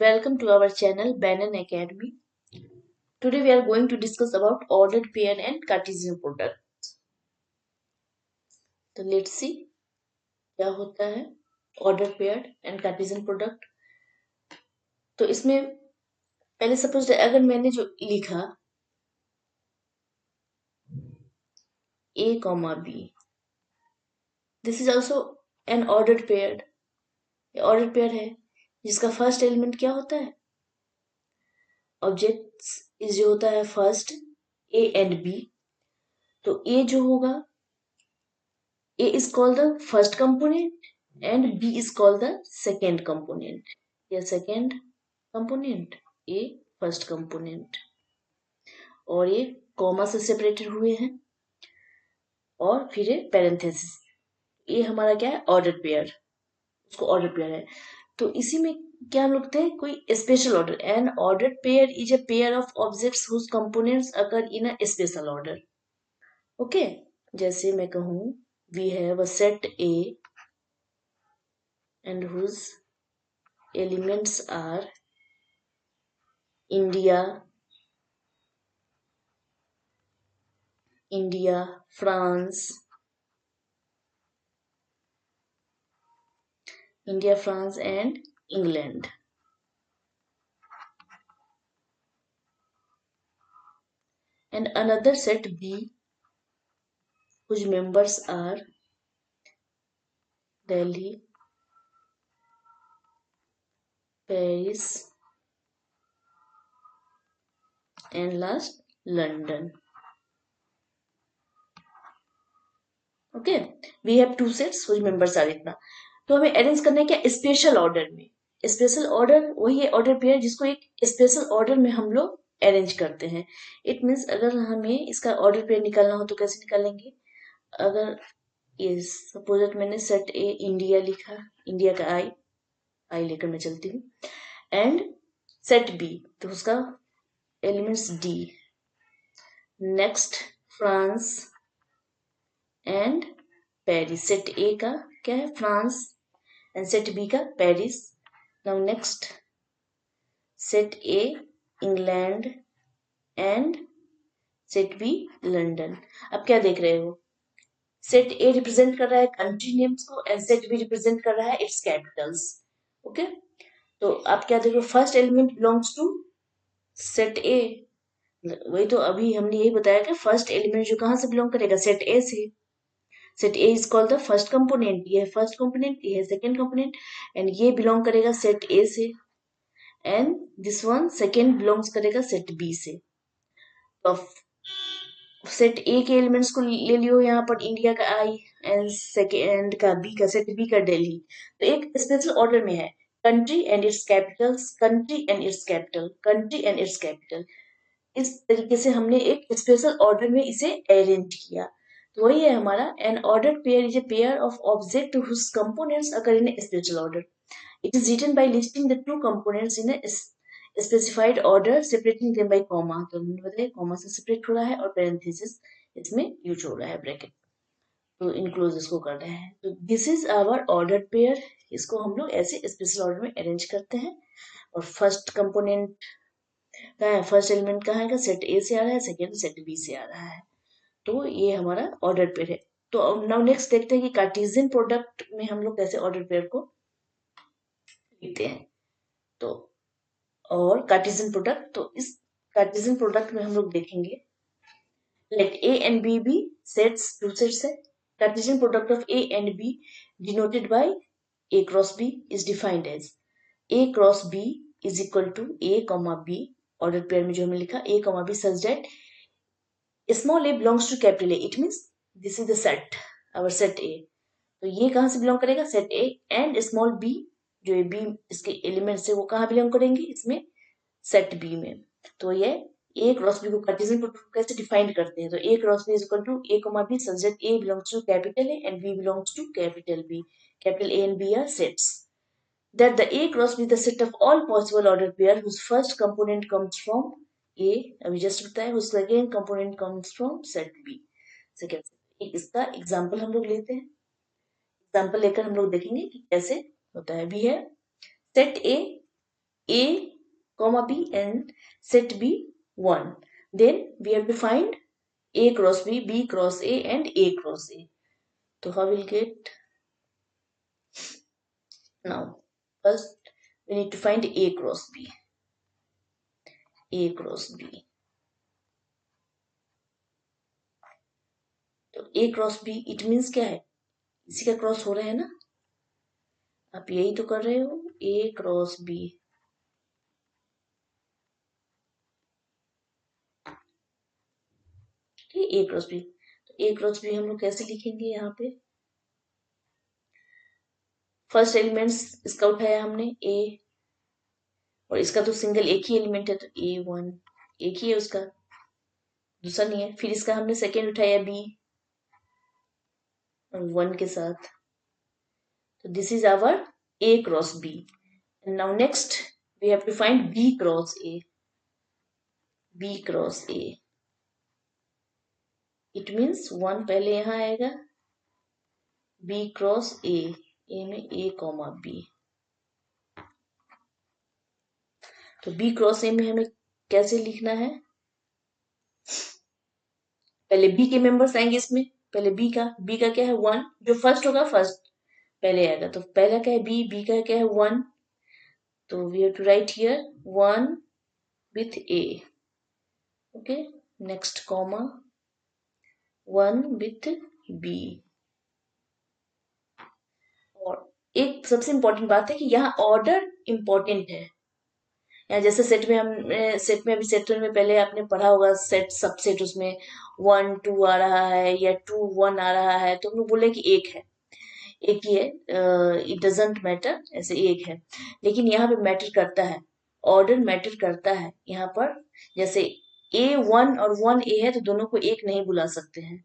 Welcome to our channel Banyan Academy. Today we are going to discuss about ordered pair and Cartesian product. तो let's see क्या होता है ordered pair and Cartesian product. तो इसमें पहले suppose अगर मैंने जो लिखा a comma b, this is also an ordered pair. ये ordered pair है जिसका फर्स्ट एलिमेंट क्या होता है, ऑब्जेक्ट्स इज जो होता है फर्स्ट a and b. तो a जो होगा, a is called the first component and b is called the second component. ये second component, a first component, और ये कॉमा से सेपरेटेड हुए हैं और फिर ये पैरेंथेसिस. ये हमारा क्या है, ऑर्डर पेयर. उसको ऑर्डर पेयर है. तो इसी में क्या हम लिखते हैं, कोई special order. An order pair is a pair of objects whose components occur in a special order. Okay, जैसे मैं कहूँ we have a set A and whose elements are India, France, and England. And another set B whose members are Delhi, Paris, and last London. Okay, we have two sets whose members are इतना. तो हमें arrange करना है क्या, special order में. Special order वही है order pair जिसको एक स्पेशल ऑर्डर में हम लोग अरेंज करते हैं. इट मीन्स अगर हमें इसका ऑर्डर पेयर निकालना हो तो कैसे निकालेंगे. अगर ये सपोज मैंने सेट ए इंडिया लिखा, इंडिया का आई लेकर मैं चलती हूँ, एंड सेट बी तो उसका elements D, next France and Paris. Set A का क्या है, फ्रांस, एंड सेट बी का Paris. Now next set A England and set B London. अब क्या देख रहे हो, सेट ए रिप्रेजेंट कर रहा है कंट्री नेम्स को एंड सेट बी रिप्रेजेंट कर रहा है इट्स कैपिटल्स. ओके, तो आप क्या देखो, first element belongs to set A. वही तो अभी हमने यही बताया कि फर्स्ट एलिमेंट जो कहां से बिलोंग करेगा, सेट ए से. Set A is called the first component. ये है फर्स्ट कंपोनेंट, ये है सेकंड कंपोनेंट, एंड ये बिलोंग करेगा सेट ए से, and this one second belongs करेगा सेट बी से. तो सेट ए के एलिमेंट्स को ले लियो यहाँ पर, इंडिया का आई एंड सेकेंड का बी का, सेट बी का दिल्ली. तो एक स्पेशल ऑर्डर में है country and it's Capitals, country and it's capital, country and it's capital. इस तरीके से हमने एक स्पेशल ऑर्डर में इसे अरेंज किया. तो वही है हमारा an order pair is a pair of object whose components occur in special order. It is written by listing the two components in a specified order separating them by comma. तो हमने बताया comma से separate हो रहा है और parenthesis इसमें use हो रहा है, ब्रैकेट तो इनक्लोज इसको कर रहे हैं. तो this is our order pair. इसको हम लोग ऐसे स्पेशल ऑर्डर में अरेंज करते हैं. और फर्स्ट कंपोनेंट कहाँ है, फर्स्ट एलिमेंट कहाँ है, सेट ए से आ रहा है, सेकेंड सेट बी से आ रहा है. तो ये हमारा ऑर्डर पेयर है. तो नाउ नेक्स्ट देखते हैं कि कार्टेशियन प्रोडक्ट में हम लोग कैसे ऑर्डर पेयर को लिखते हैं. तो और कार्टेशियन प्रोडक्ट, तो इस कार्टेशियन प्रोडक्ट में हम लोग देखेंगे let A and B be sets, two sets है. Cartesian product of A and B denoted by A cross B is defined as A cross B is equal to A comma B. Order pair में जो हमने लिखा A comma B such that small a belongs to capital A. It means this is the set, our set A. तो ये कहाँ से belong करेगा, set A, and small b जो ये b इसके एलिमेंट्स है वो कहाँ बिलोंग करेंगे, इसमें सेट B में. तो ये A क्रॉस B को कार्टेशियन प्रोडक्ट कैसे डिफाइन करते हैं, तो A cross B is equal to A comma B such that A belongs to capital A and B belongs to capital B. Capital A and B are sets. That the A cross B is the set of all possible ordered pair whose first component comes from A, अभी just बताया, whose second component comes from set B. Second इसका example हम लोग लेते हैं. Example लेकर हम लोग देखेंगे कि कैसे होता है. भी है set A A comma B and set B 1. Then we have to find A cross B, B cross A and A cross A. So how we'll get? Now first we need to find A cross B. A cross B. तो A cross B it means क्या है? इसी का cross हो रहा है ना, आप यही तो कर रहे हो, A क्रॉस B। ठीक, A क्रॉस B। तो A क्रॉस B हम लोग कैसे लिखेंगे? यहाँ पे फर्स्ट एलिमेंट्स इसका उठाया हमने A, और इसका तो सिंगल एक ही एलिमेंट है तो A1 एक ही है उसका, दूसरा नहीं है। फिर इसका हमने सेकेंड उठाया B और 1 के साथ, तो this is our A cross B। And now next we have to find B cross A. B cross A. It means 1 पहले यहाँ आएगा, B क्रॉस A, A में A कॉमा B। तो B क्रॉस A में हमें कैसे लिखना है? पहले B के मेंबर्स आएंगे इसमें, पहले B का क्या है? 1, जो फर्स्ट होगा फर्स्ट पहले आएगा, तो पहला क्या है? B का क्या है? 1, तो we have to write here 1 with A, okay. Next comma 1 with B। और एक सबसे इंपॉर्टेंट बात है कि यहाँ ऑर्डर इंपॉर्टेंट है। यहाँ जैसे सेट में अभी सेट में पहले आपने पढ़ा होगा, सेट सबसेट, उसमें 1 2 आ रहा है या 2 1 आ रहा है, तो हम लोग बोले कि एक है, एक ही है, इट डजेंट मैटर, ऐसे एक है। लेकिन यहाँ पे मैटर करता है, ऑर्डर मैटर करता है यहाँ पर। जैसे A1 और 1A है तो दोनों को एक नहीं बुला सकते हैं,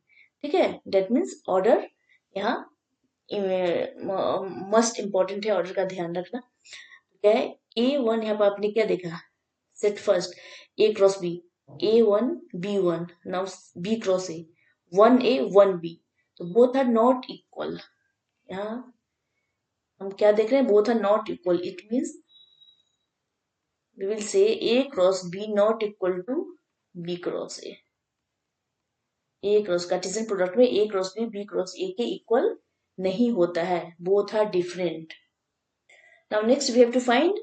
ठीक है। डेट मीन्स ऑर्डर यहाँ मस्ट इम्पॉर्टेंट है, ऑर्डर का ध्यान रखना। क्या है? A1 यहाँ पर आपने क्या देखा? Set first A cross B, A1 B1, now B cross A, 1A 1B, तो बोथ आर नॉट इक्वल। यहाँ हम क्या देख रहे हैं? Both are not equal, it means we will say A cross B not equal to B cross A। A cross Cartesian product में A cross B cross A के equal नहीं होता है, both are different. Now next we have to find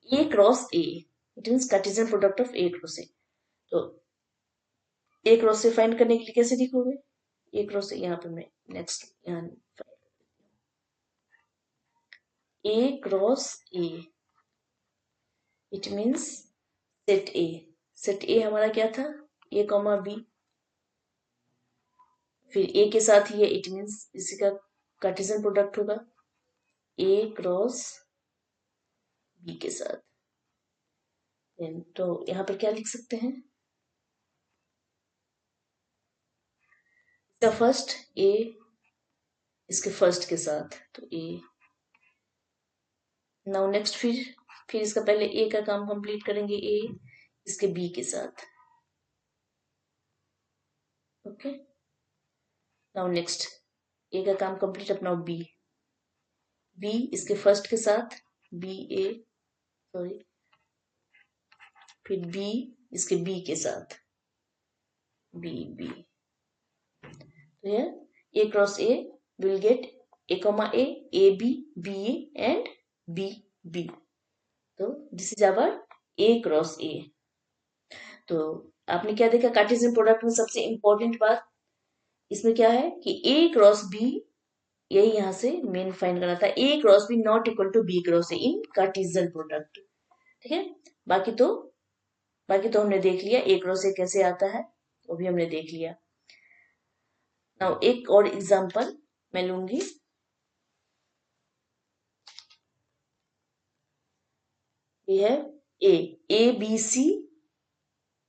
A cross A, it means Cartesian product of A cross A। तो A cross से find करने के लिए कैसे लिखोगे? A क्रॉस से यहाँ पे मैं नेक्स्ट यहाँ A cross A, it means set A। Set A हमारा क्या था? A कॉमा B, फिर A के साथ ही है, इट मीन्स इसी का कार्टेशियन प्रोडक्ट होगा A क्रॉस B के साथ। तो यहाँ पर क्या लिख सकते हैं? इसका फर्स्ट A इसके फर्स्ट के साथ, तो A। नाउ नेक्स्ट फिर इसका पहले A का काम कंप्लीट करेंगे, A इसके B के साथ, ओके। नाउ नेक्स्ट A का काम कंप्लीट, अपना B इसके फर्स्ट के साथ, B A सॉरी, फिर B इसके B के साथ, B तो here A cross A will get A comma A B B A and B। तो this is our A cross A। तो आपने क्या देखा? कार्टेशियन प्रोडक्ट में सबसे इंपॉर्टेंट बात इसमें क्या है कि A क्रॉस B, यही यहाँ से मेन फाइंड करना था। A cross B not equal to B cross A in Cartesian product, ठीक है। बाकी तो हमने देख लिया A क्रॉस A कैसे आता है, वो भी हमने देख लिया। नाउ एक और एग्जांपल मैं लूंगी। We have A B C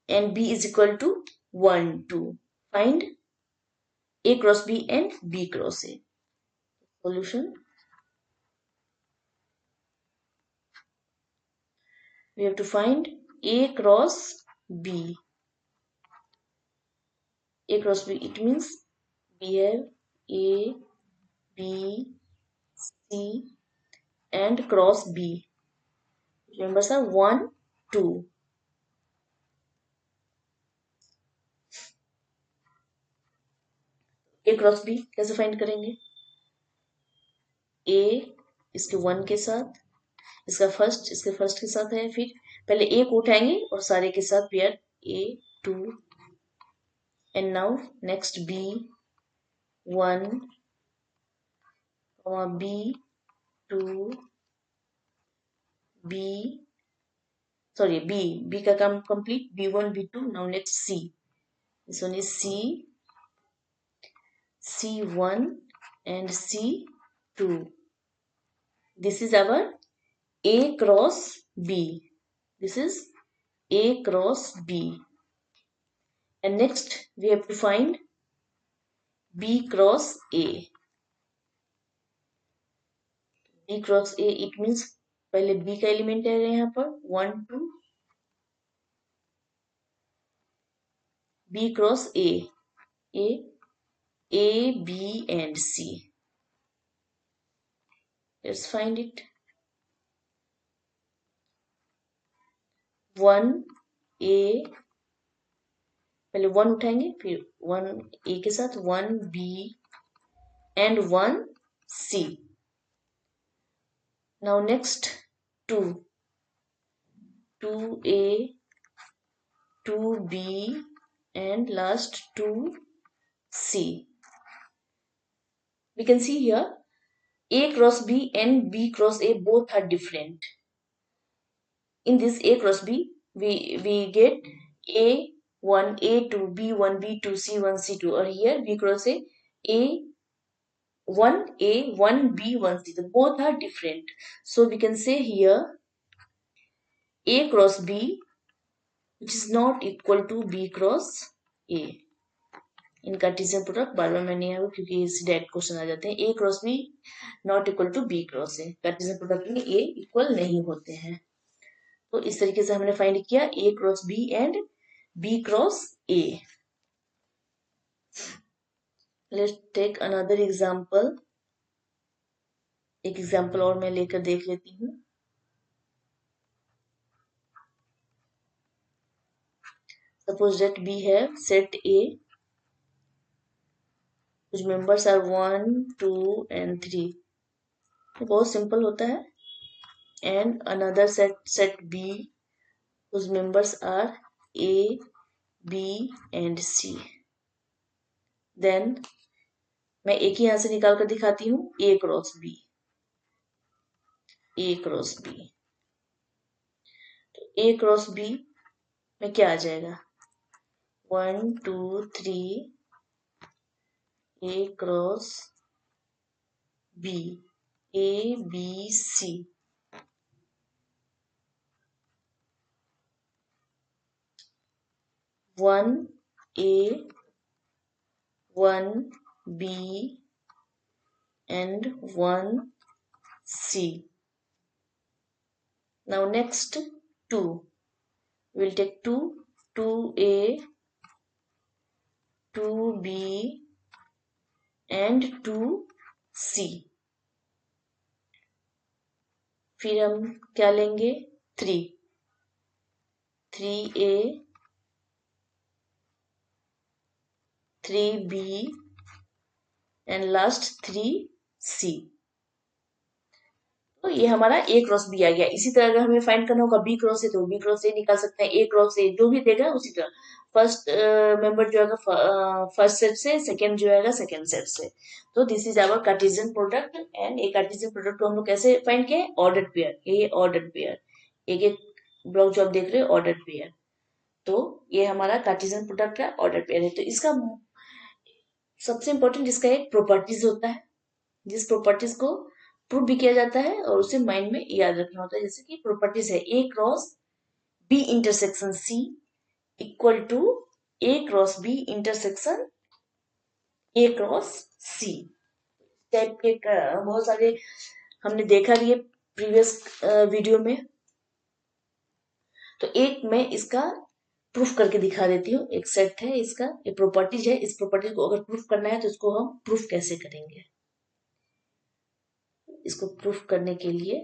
and B is equal to 1 2, find A cross B and B cross A। Solution, we have to find A cross B। A cross B, it means we have A B C and cross B. Members are 1, 2. A cross B कैसे find करेंगे? A इसके 1 के साथ, इसके first के साथ है, फिर पहले A को उठाएंगे और सारे के साथ pair A 2 and now next B 1 B 2 B का काम complete, B1 B2. Now next C, this one is C1 and C2. This is our A cross B. This is A cross B. And next we have to find B cross A. B cross A, it means पहले B का element है यहाँ पर 1 2. B cross A, B and C. Let's find it. 1 A, पहले 1 उठाएंगे, फिर 1 A के साथ 1 B and 1 C. Now next 2 A 2 B and last 2 C. We can see here A cross B and B cross A both are different. In this A cross B, we get A1, A2, B1, B2, C1, C2. Or here B cross A1, B1, C. So both are different. So we can say here A cross B, which is not equal to B cross A. In Cartesian product बार बार मैंने यहाँ क्योंकि इस direct question आ जाते हैं. A cross B not equal to B cross A. Cartesian product में A equal नहीं होते हैं. तो इस तरीके से हमने फाइंड किया A cross B and B cross A. Let's take another example. एक एग्जांपल और मैं लेकर देख लेती हूँ. Suppose that we have set A whose members are 1, 2 and 3. बहुत सिंपल होता है. And another set B whose members are A, B and C. Then मैं एक ही यहां से निकाल कर दिखाती हूँ. A cross B. तो A क्रॉस B में क्या आ जाएगा? 1 2 3 A cross B, A B C. One A, 1 B and 1 C. Now next 2. We'll take 2 A, 2 B and 2 C. फिर हम क्या लेंगे? 3 A, 3 B and last 3 C. तो ये हमारा A क्रॉस B आ गया. इसी तरह अगर हमें फाइंड करना होगा B क्रॉस A तो B क्रॉस A निकाल सकते हैं. A क्रॉस A जो भी देगा उसी तरह. फर्स्ट मेंबर जो आएगा फर्स्ट सेट से, सेकंड जो आएगा सेकंड सेट से. तो this is our Cartesian product. And A Cartesian product को हम लोग कैसे फाइंड किए? Ordered pair. A ordered pair. एक एक ब्लॉक जो आप देख रहे हो ऑर्डर्ड पेयर. तो ये हमारा कार्टेशियन प्रोडक्ट का ऑर्डर्ड पेयर है. तो इसका सबसे इंपॉर्टेंट इसका एक प्रॉपर्टीज होता है, जिस प्रॉपर्टीज को प्रूव भी किया जाता है और उसे माइंड में याद रखना होता है. जैसे कि प्रॉपर्टीज है A cross B intersection C equal to A cross B intersection A cross C. Type के बहुत सारे हमने देखा भी है प्रीवियस वीडियो में. तो एक मैं इसका प्रूफ करके दिखा देती हूँ. एक सेट है इसका, ये प्रॉपर्टीज है. इस प्रॉपर्टीज को अगर प्रूफ करना है तो इसको हम प्रूफ कैसे करेंगे. इसको प्रूफ करने के लिए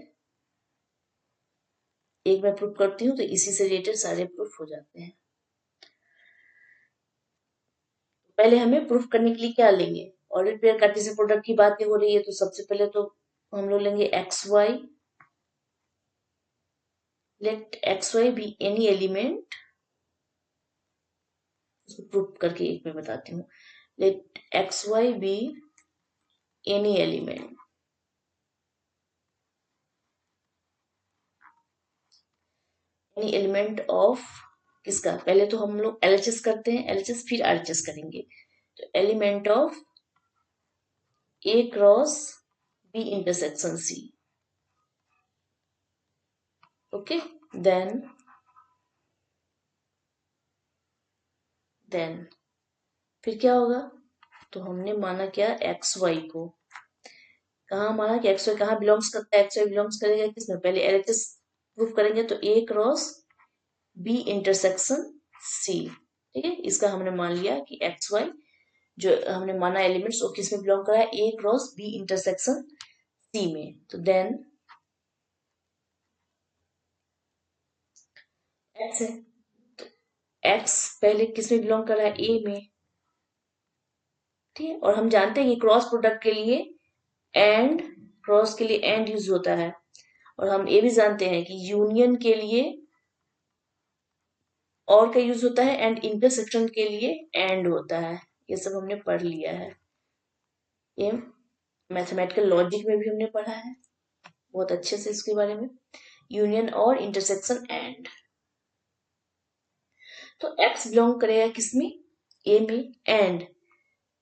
एक बार प्रूफ करती हूँ तो इसी से रिलेटेड सारे प्रूफ हो जाते हैं। पहले हमें प्रूफ करने के लिए क्या लेंगे, ऑर्डर पेयर कार्टेशियन प्रोडक्ट की बातें हो रही है तो सबसे पहले तो हम लोग लेंगे x y. Let x y be any element, इसको प्रूफ करके एक में बताती हूँ। Let x y be any element, any element of किसका, पहले तो हम लोग एलएचएस करते हैं, एलएचएस फिर आरएचएस करेंगे। तो element of A cross B intersection C. Okay, then फिर क्या होगा, तो हमने माना क्या एक्स वाई को, कहाँ माना कि एक्स वाई कहाँ बिलोंग्स करता है, एक्स वाई बिलोंग्स करेगा किसमें, पहले एलएचएस प्रूफ करेंगे तो ए क्रॉस बी इंटरसेक्शन सी। ठीक है, इसका हमने मान लिया कि एक्स वाई जो हमने माना एलिमेंट्स वो किस में बिलोंग कर रहा है, ए क्रॉस बी इंटरसेक्शन सी में। तो देन एक्स है, तो एक्स पहले किस में बिलोंग कर रहा है, ए में। ठीक है, और हम जानते हैं कि क्रॉस प्रोडक्ट के लिए एंड, क्रॉस के लिए एंड यूज होता है, और हम ये भी जानते हैं कि यूनियन के लिए और का यूज होता है एंड इंटरसेक्शन के लिए एंड होता है। ये सब हमने पढ़ लिया है, ये मैथमेटिकल लॉजिक में भी हमने पढ़ा है बहुत अच्छे से इसके बारे में, यूनियन और इंटरसेक्शन एंड। तो x बिलोंग करेगा किसमें, ए में, एंड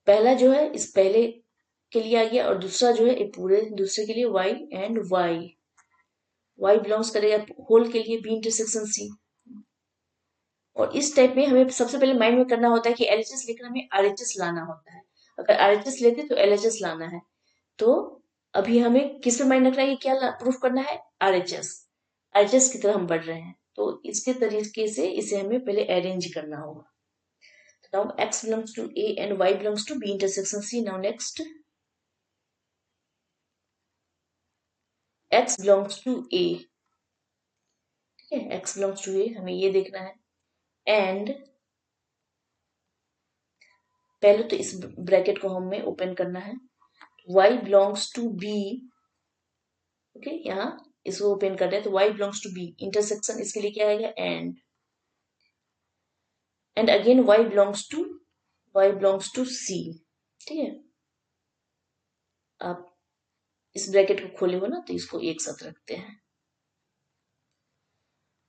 पहला जो है इस पहले के लिए आ गया और दूसरा जो है पूरे दूसरे के लिए y एंड y बिलोंग्स करेगा होल के लिए b इंटरसेक्शन c। और इस टाइप में हमें सबसे पहले माइंड में करना होता है कि एलएचएस लेकर हमें आरएचएस लाना होता है, अगर आरएचएस लेते तो एलएचएस लाना है। तो अभी हमें किस पे माइंड रखना है कि क्या प्रूफ करना है, आरएचएस, आरएचएस की तरह हम बढ़ रहे हैं तो इसके तरीके से इसे हमें पहले अरेंज करना होगा। Now x belongs to A and y belongs to B intersection C. Now next, x belongs to A। ठीक है, x belongs to A हमें ये देखना है, एंड पहले तो इस ब्रैकेट को हमें ओपन करना है, y belongs to B। Okay, यहाँ इसको ओपन कर रहे हैं तो y belongs to B intersection, इसके लिए क्या आएगा, and again y belongs to C। ठीक है, आप इस ब्रैकेट को खोले हो ना तो इसको एक साथ रखते हैं।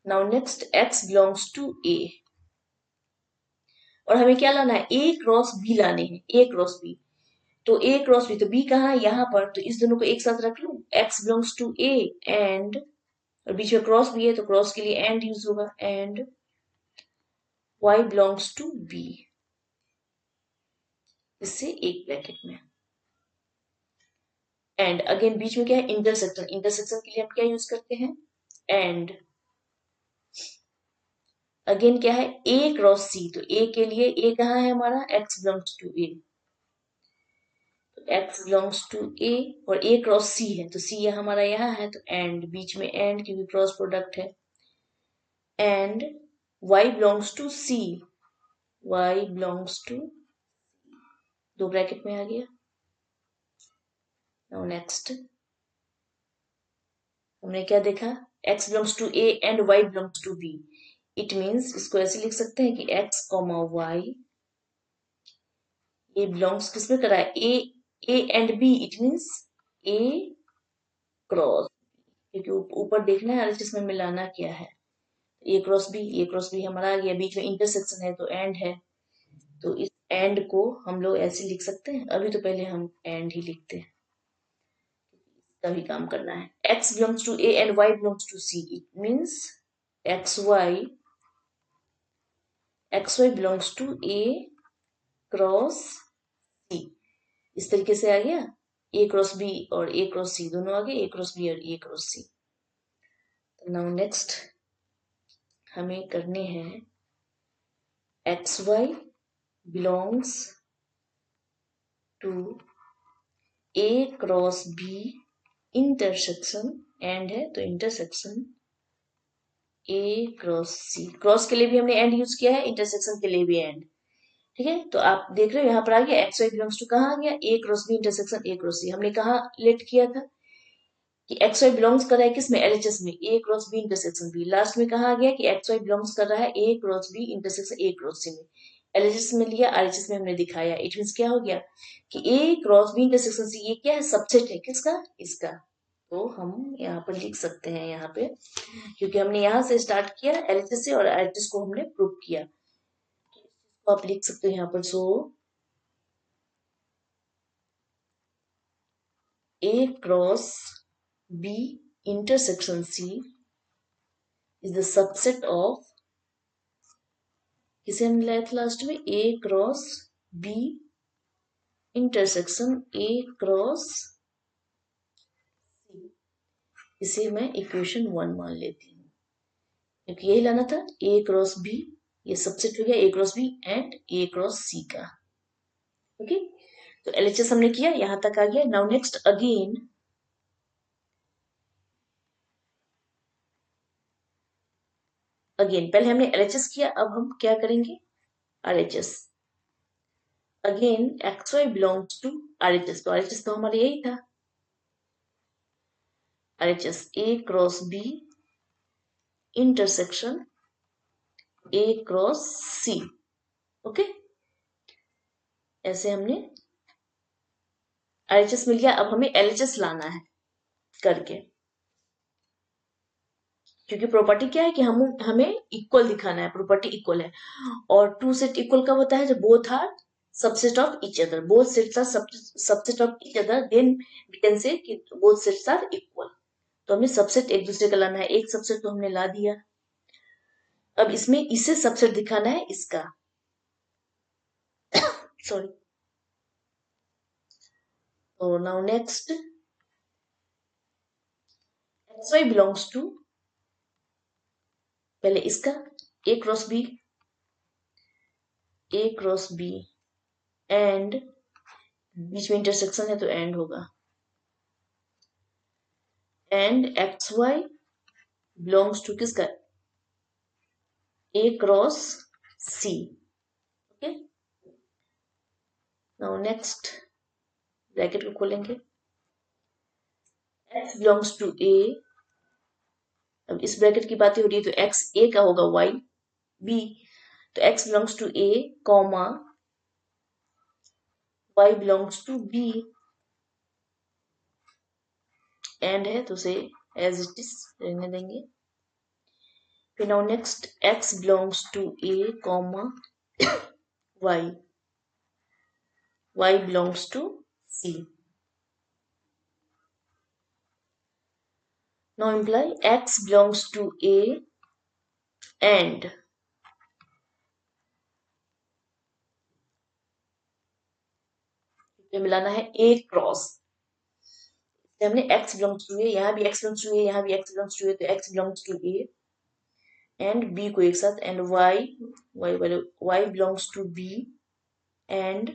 Now next x belongs to A, और हमें क्या लाना है, ए क्रॉस बी लाने हैं, ए क्रॉस बी। तो ए क्रॉस बी, तो बी कहाँ है, यहाँ पर, तो इस दोनों को एक साथ रख लूं, x belongs to A and, और बीच में क्रॉस भी है तो क्रॉस के लिए एंड यूज होगा, and y belongs to B, इससे एक ब्रैकेट में, एंड अगेन बीच में क्या है, इंटरसेक्शन, इंटरसेक्शन के लिए हम क्या यूज करते हैं, एंड अगेन क्या है, ए क्रॉस सी, तो ए के लिए ए कहाँ है हमारा, x belongs to A, x belongs to A, और a क्रॉस c है तो c हमारा यहाँ है तो एंड, बीच में एंड क्योंकि क्रॉस प्रोडक्ट है, and y belongs to c, y belongs to, दो ब्रैकेट में आ गया। नाउ नेक्स्ट हमने क्या देखा, x belongs to a and y belongs to b, it means इसको ऐसे लिख सकते हैं कि x कॉमा y, ये बिलोंग्स किसमें करा है, a and b, it means a cross, क्योंकि ऊपर देखना है हर चीज में मिलाना क्या है, ए क्रॉस बी हमारा आ गया, बीच में इंटरसेक्शन है तो एंड है, तो इस एंड को हम लोग ऐसे लिख सकते हैं, अभी तो पहले हम एंड ही लिखते हैं, तभी काम करना है, x belongs to a and y belongs to c, it means xy belongs to a cross c, इस तरीके से आ गया, a क्रॉस b और a क्रॉस c दोनों आ गए, a क्रॉस b और a cross c। Now next हमें करने हैं xy belongs to a cross b intersection and है तो intersection A cross C, cross के लिए भी हमने एंड यूज किया है, इंटरसेक्शन के लिए भी एंड। ठीक है, तो आप देख रहे हो यहाँ पर आ गया एक्स वाई बिलोंग्स टू, कहाँ आ गया A cross B intersection A cross C. हमने कहा लेट किया था कि एक्स वाई बिलोंग्स कर रहा है किसमें, एलएचएस में, A cross B intersection B. Last में कहा गया कि एक्स वाई बिलोंग्स कर रहा है A cross B intersection A cross C में। एलएचएस में लिया, आरएचएस में हमने दिखाया। इट मींस क्या हो गया कि ए क्रॉस बी इंटरसेक्शन सी ये क्या है, सबसेट है किसका, इसका। तो हम यहाँ पर लिख सकते हैं यहाँ पे, क्योंकि हमने यहाँ से स्टार्ट किया एलएचएस से और आरएचएस को हमने प्रूव किया, तो आप लिख सकते हो यहाँ पर। सो A cross B intersection C is the subset of, किसे हमने लाया था लास्ट में, A cross B intersection A cross C। इसे मैं इक्वेशन 1 मान लेती हूँ, क्योंकि यही लाना था A क्रॉस B, ये सबसेट हो गया A cross B and A cross C का। ओके, तो एलएचएस हमने किया, यहां तक आ गया। नाउ नेक्स्ट अगेन पहले हमने एलएचएस किया, अब हम क्या करेंगे, RHS. Again x y belongs to RHS, तो आरएचएस तो हमारा यही था, RHS A cross B intersection A cross C. Okay, ऐसे हमने आरएचएस मिल गया। अब हमें एलएचएस लाना है करके, क्योंकि प्रॉपर्टी क्या है कि हमें इक्वल दिखाना है, प्रॉपर्टी इक्वल है। और टू सेट इक्वल कब होता है, जब both are subset of each other, both sets are subset of each other, then we can say कि बोथ सेट्स आर इक्वल। तो हमें सबसेट एक दूसरे का लाना है, एक सबसेट तो हमने ला दिया। अब इसमें इसे सबसेट दिखाना है इसका, सॉरी। तो now next x y belongs to, पहले इसका ए क्रॉस बी एंड बीच में इंटरसेक्शन है तो एंड होगा, and x y belongs to किसका, A cross C. Okay, now next bracket को खोलेंगे, एक्स बिलोंग्स टू ए, अब इस ब्रैकेट की बातें हो रही है तो एक्स ए का होगा वाई बी, तो x belongs to A comma y belongs to B, and है तो उसे एज इट इज रहने देंगे। फिर now next x belongs to A comma y belongs to C. Now imply x belongs to A and मिलाना है A cross, हमने x belongs to A, यहाँ भी x belongs to A, यहाँ भी x belongs to A, तो x belongs to A and B को एक साथ, and y belongs to B and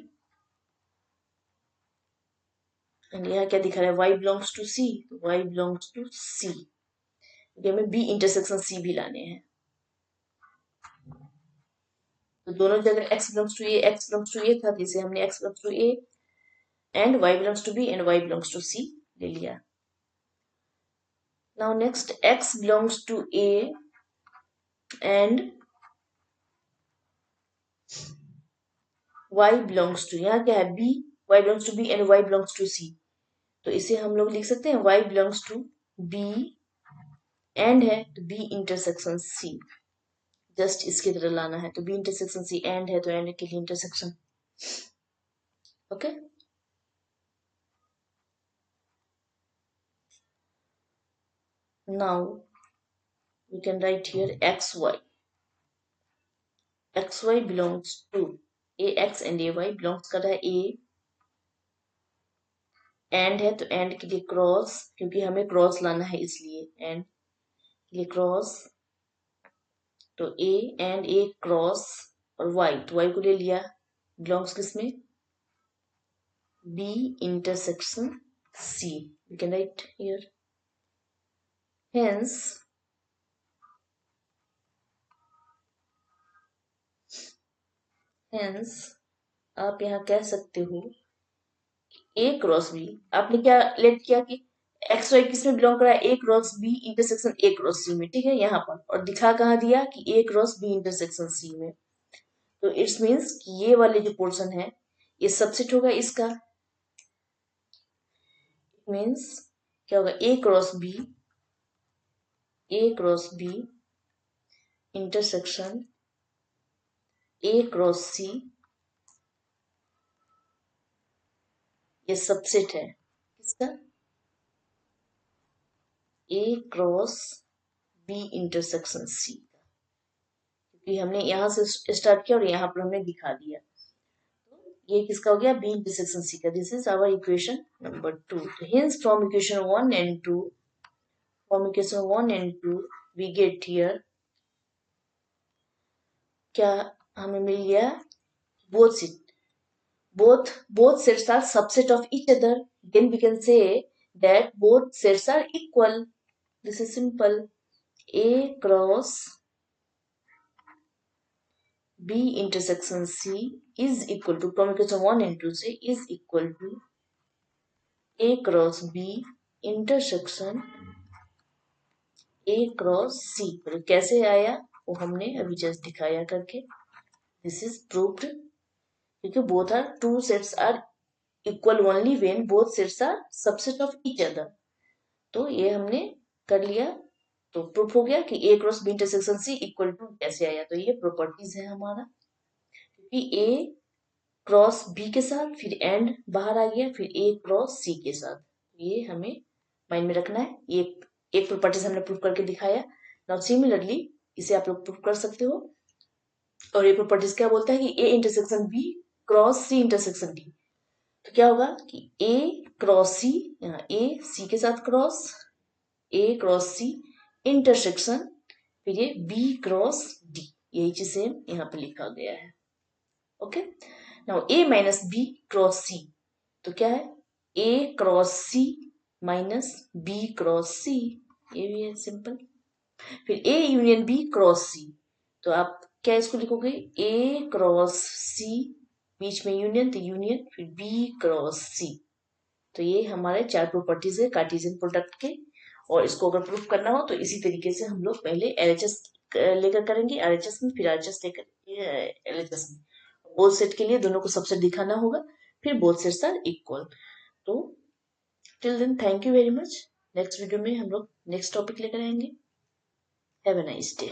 यहाँ क्या दिखा रहा है, y belongs to C, तो y belongs to C, क्योंकि हमें B इंटरसेक्शन C भी लाने हैं। तो दोनों जगह x belongs to A था, जिसे हमने x belongs to A and y belongs to B and y belongs to C ले लिया। Now next x belongs to A and y belongs to, यहाँ क्या है B, y belongs to B and y belongs to C, तो इसे हम लोग लिख सकते हैं y belongs to B and है तो B intersection C, जस्ट इसकी तरह लाना है, तो B intersection C and है तो and के लिए intersection. Okay, now we can write here xy belongs to ax and ay belongs कर रहा है A एंड है तो एंड के लिए क्रॉस, क्योंकि हमें क्रॉस लाना है इसलिए एंड के लिए क्रॉस, तो ए एंड ए क्रॉस और वाई, तो वाई को ले लिया, बिलोंग्स किसमें, B intersection C, we can write here. Hence आप यहाँ कह सकते हो ए क्रॉस बी, आपने क्या लेट किया कि एक्स वाई किस में बिलोंग कर रहा है, A cross B intersection A cross C में, ठीक है, यहाँ पर, और दिखा कहाँ दिया कि ए क्रॉस बी इंटरसेक्शन सी में। तो इट्स मीन्स कि ये वाले जो पोर्शन है ये सबसेट होगा इसका। इट मीन्स क्या होगा, A cross B intersection A cross C, ये सबसेट है किसका, A cross B intersection C, क्योंकि हमने यहाँ से स्टार्ट किया और यहाँ पर हमने दिखा दिया। तो ये किसका हो गया, बी इंटरसेक्शन सी का। This is our equation number 2। Hence from equation 1 and 2, we get here, क्या हमें मिल गया, both sets are subset of each other. Then we can say that both sets are equal. This is simple. A cross B intersection C is equal to, from equation 1 and 2 say, is equal to A cross B intersection A cross C। कैसे आया वो हमने अभी just दिखाया करके। This is proved, क्योंकि both are two sets are equal only when both sets are subset of each other। तो ये हमने कर लिया, तो प्रूफ हो गया कि A cross B intersection C equal to कैसे आया। तो ये प्रॉपर्टीज है हमारा, क्योंकि ए क्रॉस बी के साथ फिर एंड बाहर आ गया, फिर ए क्रॉस सी के साथ, ये हमें माइंड में रखना है। ये एक प्रॉपर्टीज हमने प्रूफ करके दिखाया। नाउ सिमिलरली इसे आप लोग प्रूफ कर सकते हो। और ये प्रॉपर्टीज क्या बोलता है कि A intersection B cross C intersection D, तो क्या होगा कि ए क्रॉस सी, यहाँ ए सी के साथ क्रॉस, ए क्रॉस सी इंटरसेक्शन, फिर ये बी क्रॉस डी, यही चीज सेम यहाँ पे लिखा गया है। ओके, नाउ ए माइनस बी क्रॉस सी, तो क्या है, A cross C minus B cross C, ये भी है सिंपल। फिर ए यूनियन बी क्रॉस सी, तो आप क्या इसको लिखोगे, ए क्रॉस सी, बीच में यूनियन, तो यूनियन, फिर बी क्रॉस सी। तो ये हमारे 4 प्रॉपर्टीज है कार्टेशियन प्रोडक्ट के। और इसको अगर प्रूफ करना हो तो इसी तरीके से हम लोग पहले एलएचएस लेकर करेंगे, आरएचएस में, फिर आरएचएस लेकर एलएचएस में। बोथ सेट के लिए दोनों को सबसेट दिखाना होगा, फिर बोथ सेट्स आर इक्वल। तो till then thank you very much. Next video में हम लोग नेक्स्ट टॉपिक लेकर आएंगे। Have a nice day.